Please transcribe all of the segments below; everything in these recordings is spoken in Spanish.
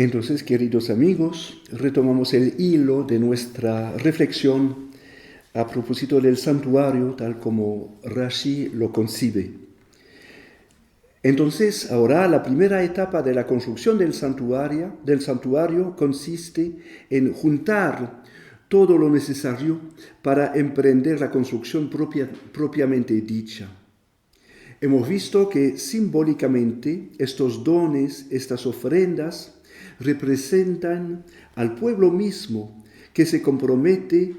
Entonces, queridos amigos, retomamos el hilo de nuestra reflexión a propósito del santuario, tal como Rashi lo concibe. Entonces, ahora la primera etapa de la construcción del santuario consiste en juntar todo lo necesario para emprender la construcción propiamente dicha. Hemos visto que simbólicamente estos dones, estas ofrendas, representan al pueblo mismo que se compromete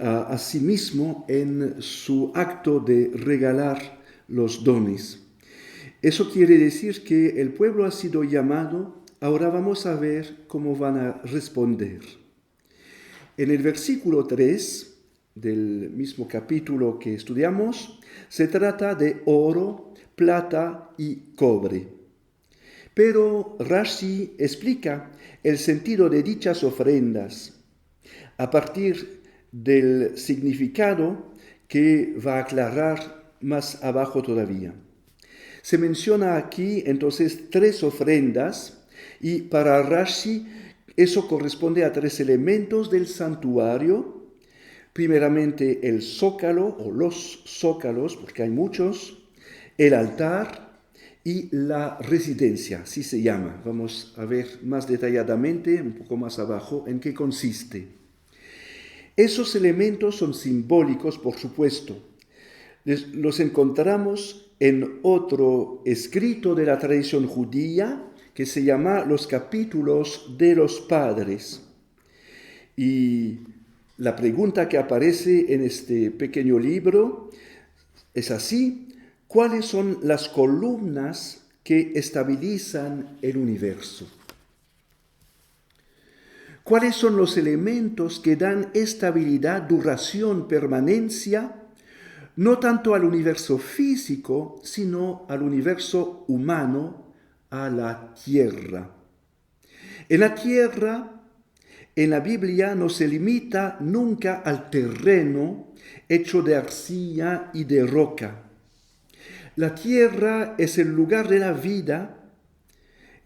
a sí mismo en su acto de regalar los dones. Eso quiere decir que el pueblo ha sido llamado. Ahora vamos a ver cómo van a responder. En el versículo 3 del mismo capítulo que estudiamos, se trata de oro, plata y cobre. Pero Rashi explica el sentido de dichas ofrendas a partir del significado que va a aclarar más abajo todavía. Se menciona aquí entonces 3 ofrendas y para Rashi eso corresponde a 3 elementos del santuario. Primeramente el zócalo o los zócalos, porque hay muchos, el altar y la residencia, así se llama. Vamos a ver más detalladamente, un poco más abajo, en qué consiste. Esos elementos son simbólicos, por supuesto. Los encontramos en otro escrito de la tradición judía que se llama Los capítulos de los padres. Y la pregunta que aparece en este pequeño libro es así: ¿cuáles son las columnas que estabilizan el universo? ¿Cuáles son los elementos que dan estabilidad, duración, permanencia, no tanto al universo físico, sino al universo humano, a la tierra? En la tierra, en la Biblia no se limita nunca al terreno hecho de arcilla y de roca. La tierra es el lugar de la vida.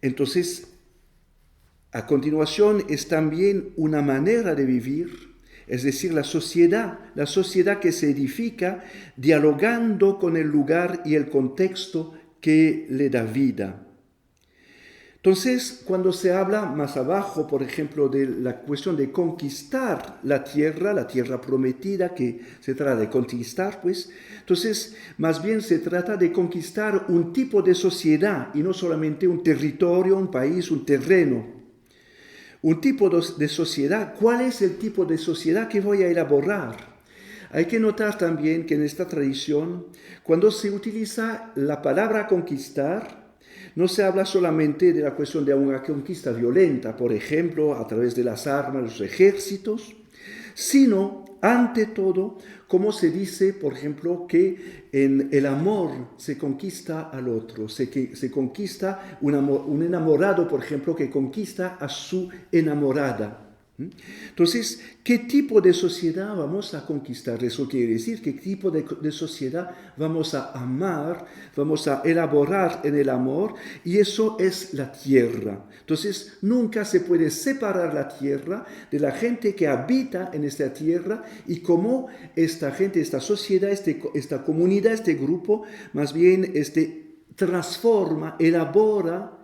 Entonces, a continuación es también una manera de vivir, es decir, la sociedad que se edifica dialogando con el lugar y el contexto que le da vida. Entonces, cuando se habla más abajo, por ejemplo, de la cuestión de conquistar la tierra prometida, que se trata de conquistar, pues, entonces, más bien se trata de conquistar un tipo de sociedad y no solamente un territorio, un país, un terreno. Un tipo de sociedad. ¿Cuál es el tipo de sociedad que voy a elaborar? Hay que notar también que en esta tradición, cuando se utiliza la palabra conquistar, no se habla solamente de la cuestión de una conquista violenta, por ejemplo, a través de las armas, los ejércitos, sino, ante todo, como se dice, por ejemplo, que en el amor se conquista al otro, se conquista un enamorado, por ejemplo, que conquista a su enamorada. Entonces, ¿qué tipo de sociedad vamos a conquistar? Eso quiere decir qué tipo de sociedad vamos a amar, vamos a elaborar en el amor, y eso es la tierra. Entonces, nunca se puede separar la tierra de la gente que habita en esta tierra y cómo esta gente, esta sociedad, esta comunidad, este grupo, más bien transforma, elabora,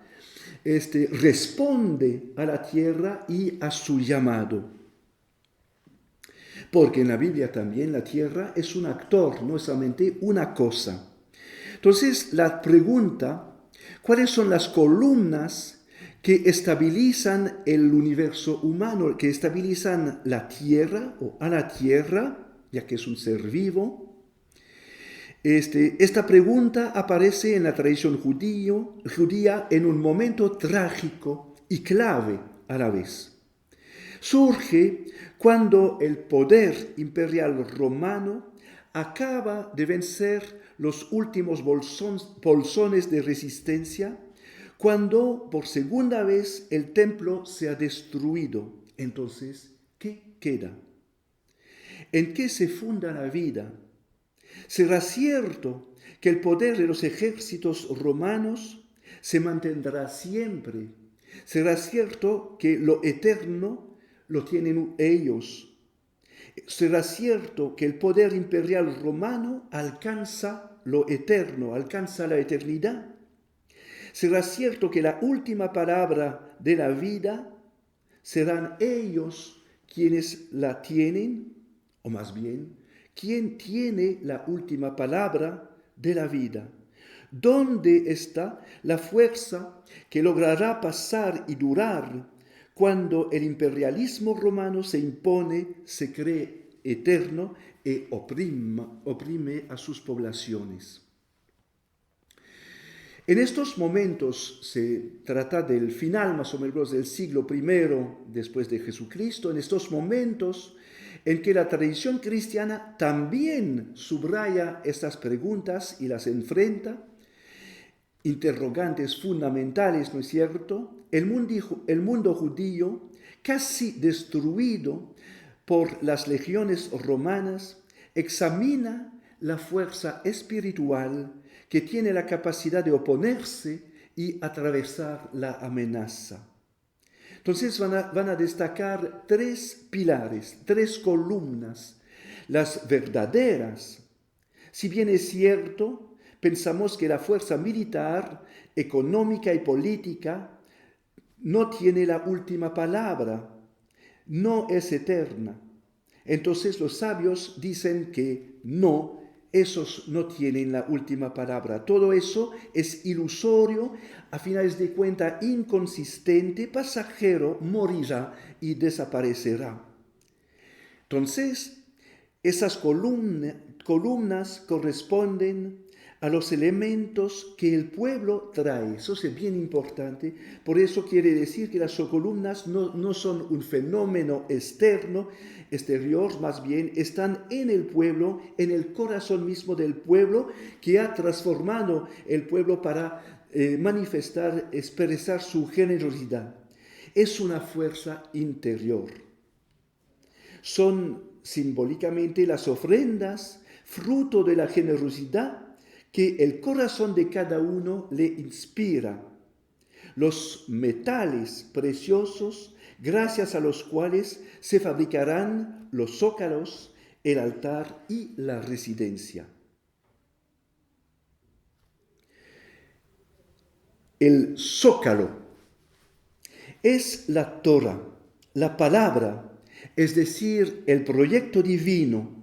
responde a la tierra y a su llamado. Porque en la Biblia también la tierra es un actor, no es solamente una cosa. Entonces, la pregunta: ¿cuáles son las columnas que estabilizan el universo humano, que estabilizan la tierra o a la tierra, ya que es un ser vivo? Esta pregunta aparece en la tradición judía en un momento trágico y clave a la vez. Surge cuando el poder imperial romano acaba de vencer los últimos bolsones de resistencia, cuando por segunda vez el templo se ha destruido. Entonces, ¿qué queda? ¿En qué se funda la vida? ¿Será cierto que el poder de los ejércitos romanos se mantendrá siempre Será cierto que lo eterno lo tienen ellos. Será cierto que el poder imperial romano alcanza lo eterno, alcanza la eternidad. Será cierto que la última palabra de la vida serán ellos quienes la tienen, o más bien, ¿quién tiene la última palabra de la vida? ¿Dónde está la fuerza que logrará pasar y durar cuando el imperialismo romano se impone, se cree eterno y oprime a sus poblaciones? En estos momentos se trata del final más o menos del siglo I después de Jesucristo, en estos momentos en que la tradición cristiana también subraya estas preguntas y las enfrenta, interrogantes fundamentales, ¿no es cierto? El mundo judío, casi destruido por las legiones romanas, examina la fuerza espiritual que tiene la capacidad de oponerse y atravesar la amenaza. Entonces van a destacar tres pilares, tres columnas, las verdaderas. Si bien es cierto, pensamos que la fuerza militar, económica y política no tiene la última palabra, no es eterna. Entonces los sabios dicen que no, esos no tienen la última palabra. Todo eso es ilusorio, a finales de cuentas inconsistente, pasajero, morirá y desaparecerá. Entonces, esas columnas corresponden a los elementos que el pueblo trae. Eso es bien importante. Por eso quiere decir que las columnas no son un fenómeno exterior, más bien están en el pueblo, en el corazón mismo del pueblo, que ha transformado el pueblo para manifestar, expresar su generosidad. Es una fuerza interior. Son simbólicamente las ofrendas, fruto de la generosidad que el corazón de cada uno le inspira. Los metales preciosos, gracias a los cuales se fabricarán los zócalos, el altar y la residencia. El zócalo es la Torah, la palabra, es decir, el proyecto divino.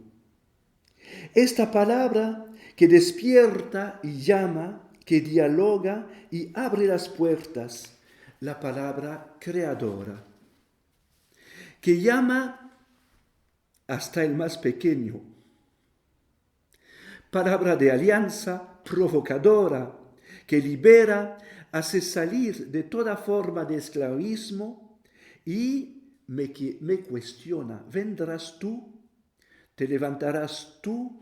Esta palabra que despierta y llama, que dialoga y abre las puertas, la palabra creadora, que llama hasta el más pequeño, palabra de alianza provocadora, que libera, hace salir de toda forma de esclavismo y me cuestiona, ¿vendrás tú? ¿Te levantarás tú?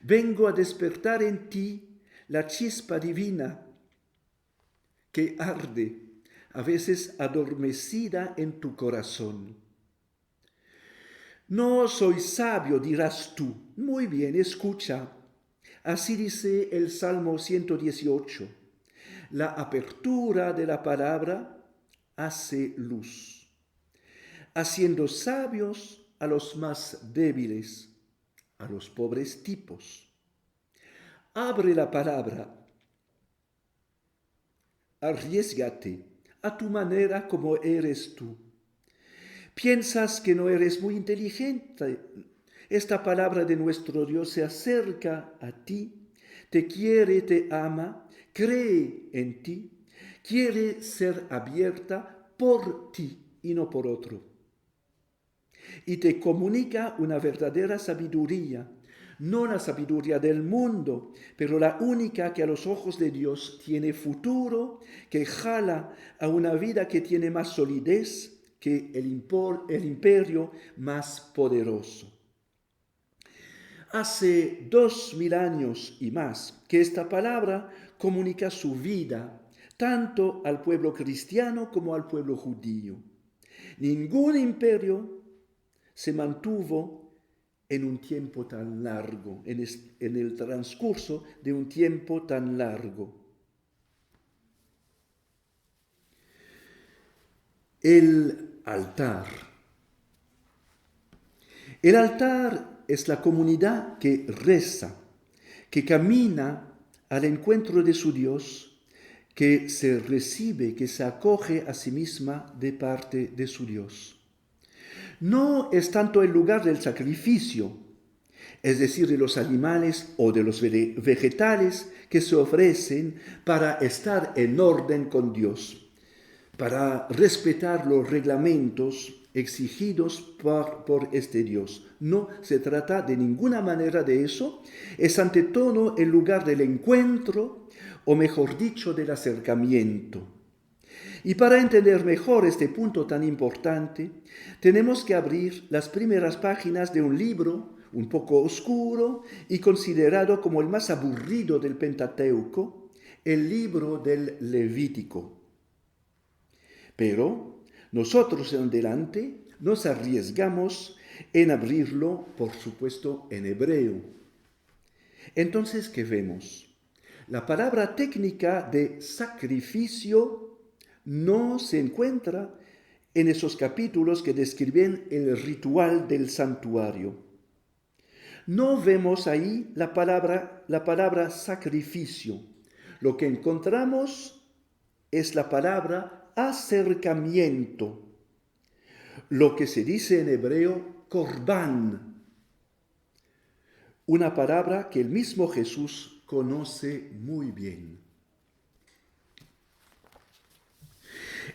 Vengo a despertar en ti la chispa divina que arde, a veces adormecida en tu corazón. No soy sabio, dirás tú. Muy bien, escucha. Así dice el Salmo 118. La apertura de la palabra hace luz, haciendo sabios a los más débiles, a los pobres tipos. Abre la palabra, arriésgate a tu manera como eres tú. Piensas que no eres muy inteligente. Esta palabra de nuestro Dios se acerca a ti, te quiere, te ama, cree en ti, quiere ser abierta por ti y no por otro. Y te comunica una verdadera sabiduría, no la sabiduría del mundo, pero la única que a los ojos de Dios tiene futuro, que jala a una vida que tiene más solidez que el imperio más poderoso. Hace 2000 años y más que esta palabra comunica su vida tanto al pueblo cristiano como al pueblo judío. Ningún imperio se mantuvo en un tiempo tan largo, en el transcurso de un tiempo tan largo. el altar. El altar es la comunidad que reza, que camina al encuentro de su Dios, que se recibe, que se acoge a sí misma de parte de su Dios. No es tanto el lugar del sacrificio, es decir, de los animales o de los vegetales que se ofrecen para estar en orden con Dios, para respetar los reglamentos exigidos por este Dios. No se trata de ninguna manera de eso, es ante todo el lugar del encuentro, o mejor dicho, del acercamiento. Y para entender mejor este punto tan importante, tenemos que abrir las primeras páginas de un libro un poco oscuro y considerado como el más aburrido del Pentateuco, el libro del Levítico. Pero nosotros en adelante nos arriesgamos en abrirlo, por supuesto, en hebreo. Entonces, ¿qué vemos? La palabra técnica de sacrificio no se encuentra en esos capítulos que describen el ritual del santuario. No vemos ahí la palabra sacrificio. Lo que encontramos es la palabra acercamiento, lo que se dice en hebreo corbán, una palabra que el mismo Jesús conoce muy bien.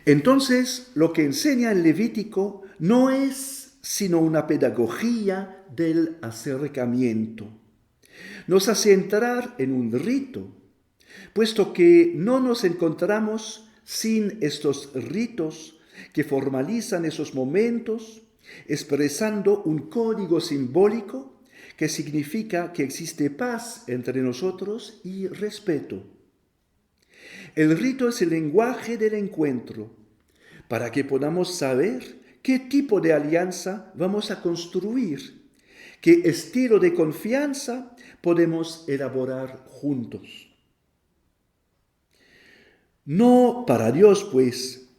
Entonces, lo que enseña el Levítico no es sino una pedagogía del acercamiento. Nos hace entrar en un rito, puesto que no nos encontramos sin estos ritos que formalizan esos momentos, expresando un código simbólico que significa que existe paz entre nosotros y respeto. El rito es el lenguaje del encuentro, para que podamos saber qué tipo de alianza vamos a construir, qué estilo de confianza podemos elaborar juntos. No para Dios, pues,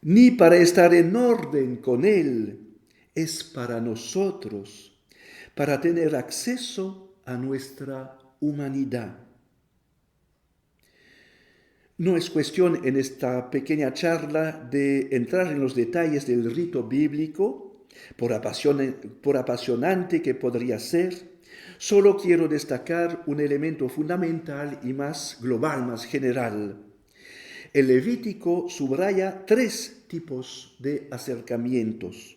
ni para estar en orden con Él, es para nosotros, para tener acceso a nuestra humanidad. No es cuestión en esta pequeña charla de entrar en los detalles del rito bíblico, por apasionante que podría ser. Solo quiero destacar un elemento fundamental y más global, más general. El Levítico subraya 3 tipos de acercamientos.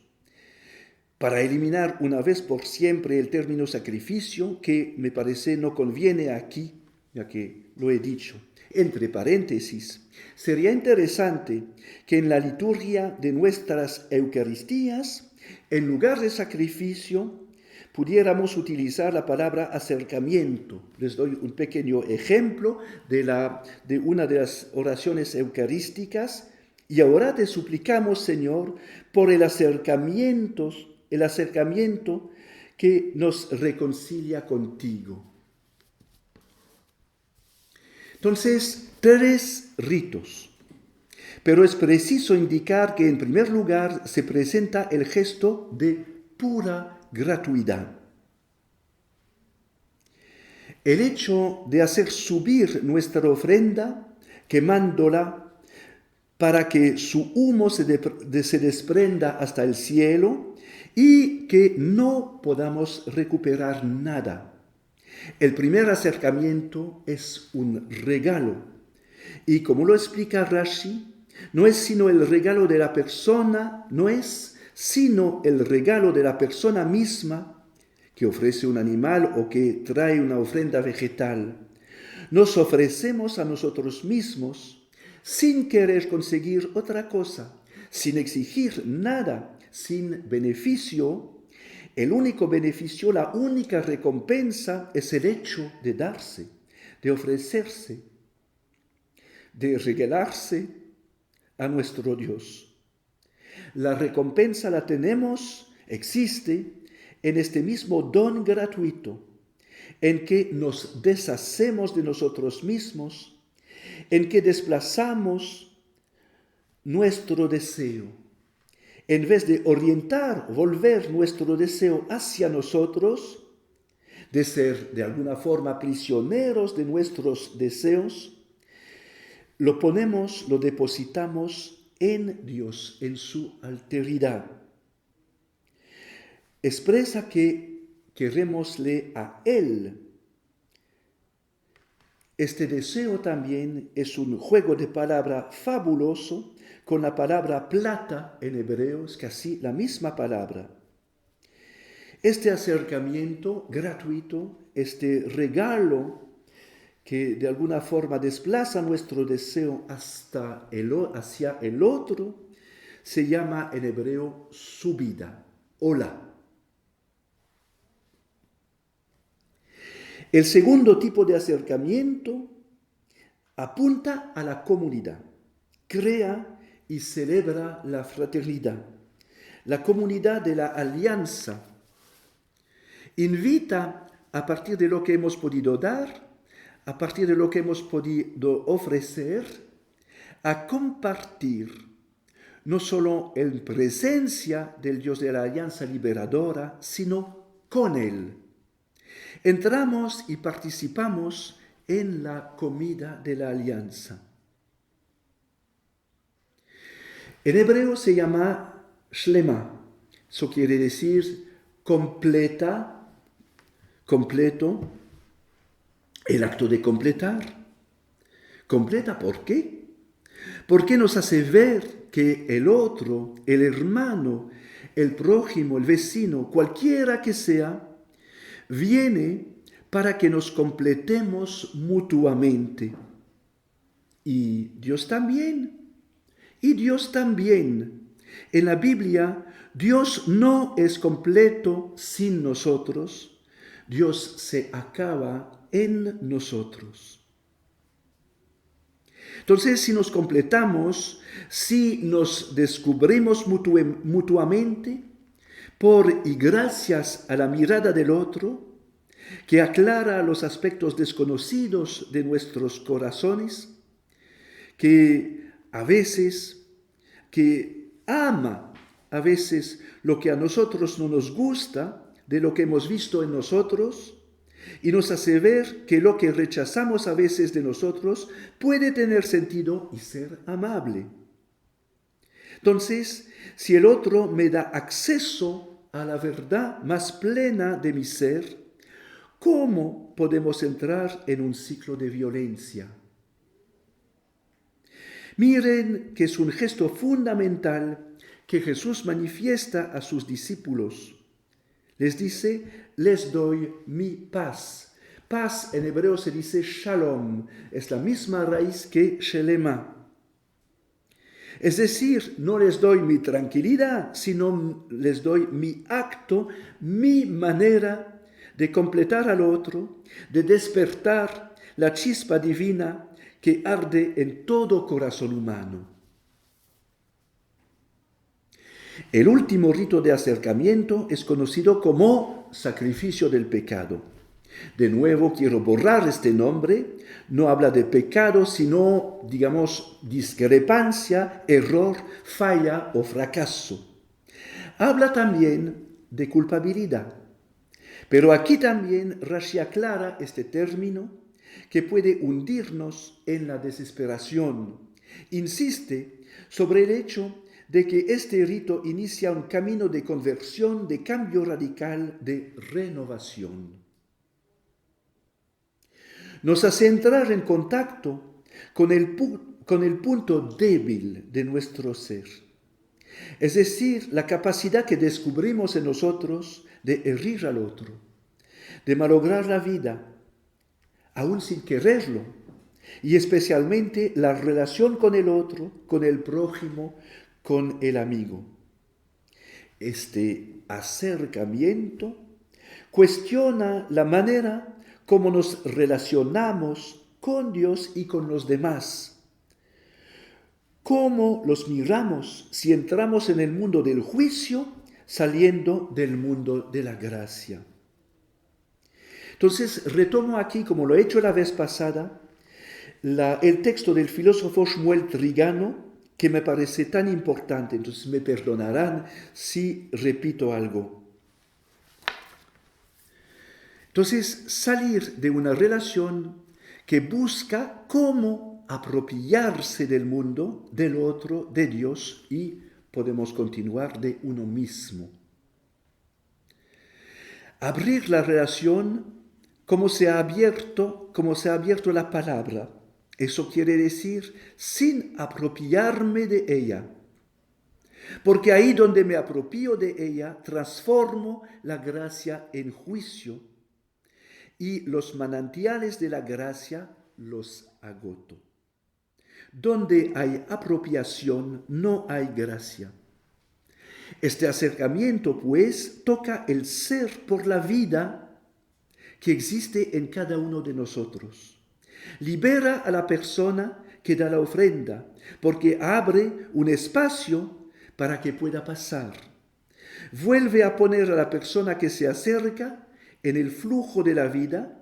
Para eliminar una vez por siempre el término sacrificio, que me parece no conviene aquí, ya que lo he dicho. Entre paréntesis, sería interesante que en la liturgia de nuestras Eucaristías, en lugar de sacrificio, pudiéramos utilizar la palabra acercamiento. Les doy un pequeño ejemplo de una de las oraciones eucarísticas. Y ahora te suplicamos, Señor, por el acercamiento que nos reconcilia contigo. Entonces, 3 ritos. Pero es preciso indicar que en primer lugar se presenta el gesto de pura gratuidad. El hecho de hacer subir nuestra ofrenda, quemándola para que su humo se desprenda hasta el cielo y que no podamos recuperar nada. El primer acercamiento es un regalo. Y como lo explica Rashi, no es sino el regalo de la persona, no es sino el regalo de la persona misma que ofrece un animal o que trae una ofrenda vegetal. Nos ofrecemos a nosotros mismos sin querer conseguir otra cosa, sin exigir nada, sin beneficio. El único beneficio, la única recompensa es el hecho de darse, de ofrecerse, de regalarse a nuestro Dios. La recompensa la tenemos, existe en este mismo don gratuito, en que nos deshacemos de nosotros mismos, en que desplazamos nuestro deseo. en vez de orientar, volver nuestro deseo hacia nosotros, de ser de alguna forma prisioneros de nuestros deseos, lo depositamos en Dios, en su alteridad. Expresa que querémosle a Él. Este deseo también es un juego de palabra fabuloso con la palabra plata en hebreo, es casi la misma palabra. Este acercamiento gratuito, este regalo que de alguna forma desplaza nuestro deseo hacia el otro, se llama en hebreo subida, hola. El segundo tipo de acercamiento apunta a la comunidad, crea y celebra la fraternidad, la comunidad de la alianza. Invita a partir de lo que hemos podido dar, a partir de lo que hemos podido ofrecer, a compartir, no solo en presencia del Dios de la alianza liberadora, sino con Él. Entramos y participamos en la comida de la alianza. En hebreo se llama shlema, eso quiere decir completa, completo, el acto de completar. ¿Completa por qué? Porque nos hace ver que el otro, el hermano, el prójimo, el vecino, cualquiera que sea, viene para que nos completemos mutuamente. Y Dios también. Y Dios también. En la Biblia, Dios no es completo sin nosotros. Dios se acaba en nosotros. Entonces, si nos completamos, si nos descubrimos mutuamente, por y gracias a la mirada del otro, que aclara los aspectos desconocidos de nuestros corazones, que a veces, que ama a veces lo que a nosotros no nos gusta, de lo que hemos visto en nosotros, y nos hace ver que lo que rechazamos a veces de nosotros puede tener sentido y ser amable. Entonces, si el otro me da acceso a la verdad más plena de mi ser, ¿cómo podemos entrar en un ciclo de violencia? Miren que es un gesto fundamental que Jesús manifiesta a sus discípulos. Les dice, les doy mi paz. Paz en hebreo se dice shalom, es la misma raíz que shelema. Es decir, no les doy mi tranquilidad, sino les doy mi acto, mi manera de completar al otro, de despertar la chispa divina que arde en todo corazón humano. El último rito de acercamiento es conocido como sacrificio del pecado. De nuevo, quiero borrar este nombre. No habla de pecado, sino, digamos, discrepancia, error, falla o fracaso. Habla también de culpabilidad. Pero aquí también Rashi aclara este término que puede hundirnos en la desesperación. Insiste sobre el hecho de que este rito inicia un camino de conversión, de cambio radical, de renovación. Nos hace entrar en contacto con el punto débil de nuestro ser, es decir, la capacidad que descubrimos en nosotros de herir al otro, de malograr la vida, aún sin quererlo, y especialmente la relación con el otro, con el prójimo, con el amigo. Este acercamiento cuestiona la manera como nos relacionamos con Dios y con los demás. ¿Cómo los miramos si entramos en el mundo del juicio saliendo del mundo de la gracia? Entonces, retomo aquí, como lo he hecho la vez pasada, el texto del filósofo Shmuel Trigano que me parece tan importante, entonces me perdonarán si repito algo. Entonces, salir de una relación que busca cómo apropiarse del mundo, del otro, de Dios y podemos continuar de uno mismo. Abrir la relación como se ha abierto la palabra. Eso quiere decir sin apropiarme de ella. Porque ahí donde me apropio de ella, transformo la gracia en juicio y los manantiales de la gracia los agoto. Donde hay apropiación, no hay gracia. Este acercamiento, pues, toca el ser por la vida que existe en cada uno de nosotros. Libera a la persona que da la ofrenda, porque abre un espacio para que pueda pasar. Vuelve a poner a la persona que se acerca en el flujo de la vida,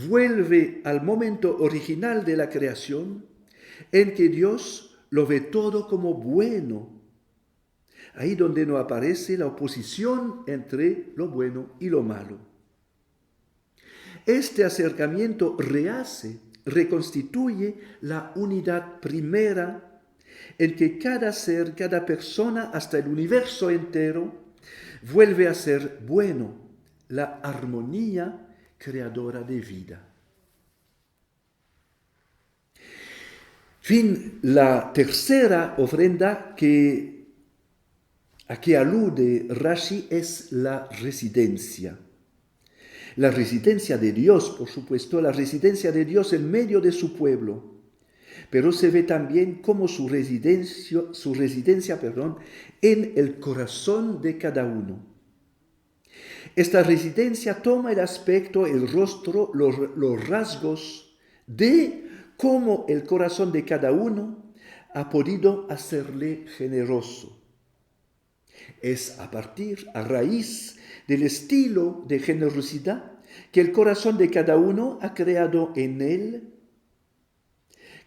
vuelve al momento original de la creación, en que Dios lo ve todo como bueno. Ahí donde no aparece la oposición entre lo bueno y lo malo. Este acercamiento rehace, reconstituye la unidad primera en que cada ser, cada persona, hasta el universo entero, vuelve a ser bueno, la armonía creadora de vida. Fin, la tercera ofrenda a que alude Rashi es la residencia. La residencia de Dios, por supuesto, la residencia de Dios en medio de su pueblo. Pero se ve también como su residencia, en el corazón de cada uno. Esta residencia toma el aspecto, el rostro, los rasgos de cómo el corazón de cada uno ha podido hacerle generoso. Es a raíz del estilo de generosidad que el corazón de cada uno ha creado en él,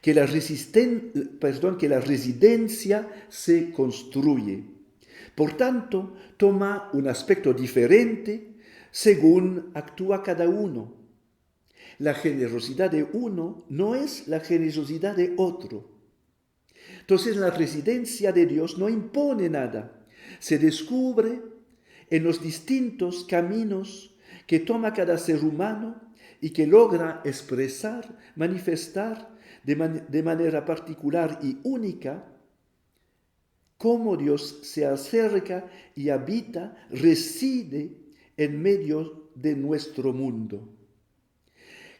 que la residencia se construye. Por tanto, toma un aspecto diferente según actúa cada uno. La generosidad de uno no es la generosidad de otro. Entonces, la residencia de Dios no impone nada. Se descubre en los distintos caminos que toma cada ser humano y que logra expresar, manifestar de manera particular y única cómo Dios se acerca y habita, reside en medio de nuestro mundo.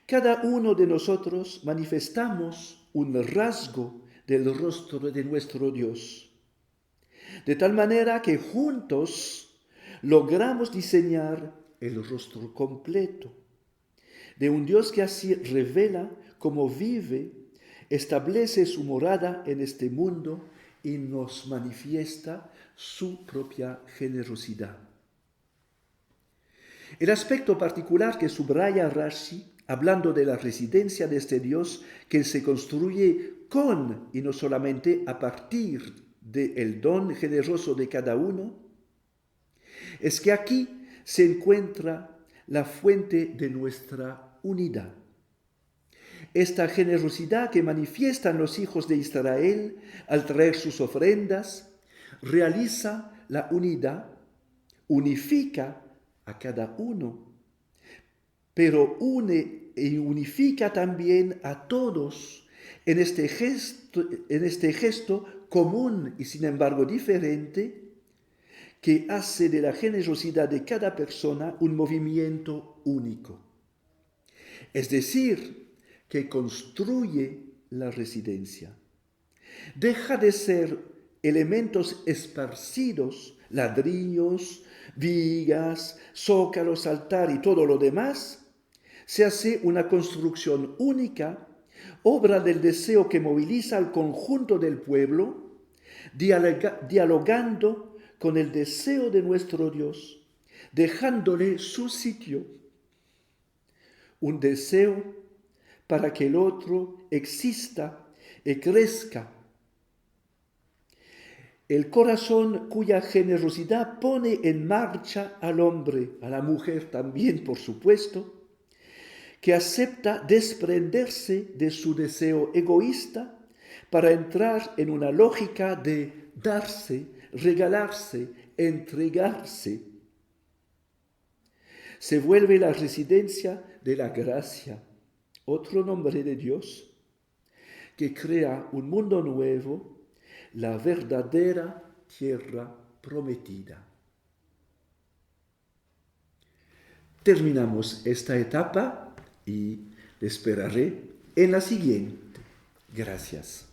Cada uno de nosotros manifestamos un rasgo del rostro de nuestro Dios. De tal manera que juntos logramos diseñar el rostro completo de un Dios que así revela cómo vive, establece su morada en este mundo y nos manifiesta su propia generosidad. El aspecto particular que subraya Rashi, hablando de la residencia de este Dios que se construye con y no solamente a partir del don generoso de cada uno, es que aquí se encuentra la fuente de nuestra unidad. Esta generosidad que manifiestan los hijos de Israel al traer sus ofrendas, realiza la unidad, unifica a cada uno, pero une y unifica también a todos en este gesto común y sin embargo diferente, que hace de la generosidad de cada persona un movimiento único. Es decir, que construye la residencia. Deja de ser elementos esparcidos, ladrillos, vigas, zócalos, altar y todo lo demás. Se hace una construcción única, obra del deseo que moviliza al conjunto del pueblo, dialogando con el deseo de nuestro Dios, dejándole su sitio. Un deseo para que el otro exista y crezca. el corazón cuya generosidad pone en marcha al hombre, a la mujer también, por supuesto, que acepta desprenderse de su deseo egoísta para entrar en una lógica de darse, regalarse, entregarse. Se vuelve la residencia de la gracia, otro nombre de Dios, que crea un mundo nuevo, la verdadera tierra prometida. Terminamos esta etapa y le esperaré en la siguiente. Gracias.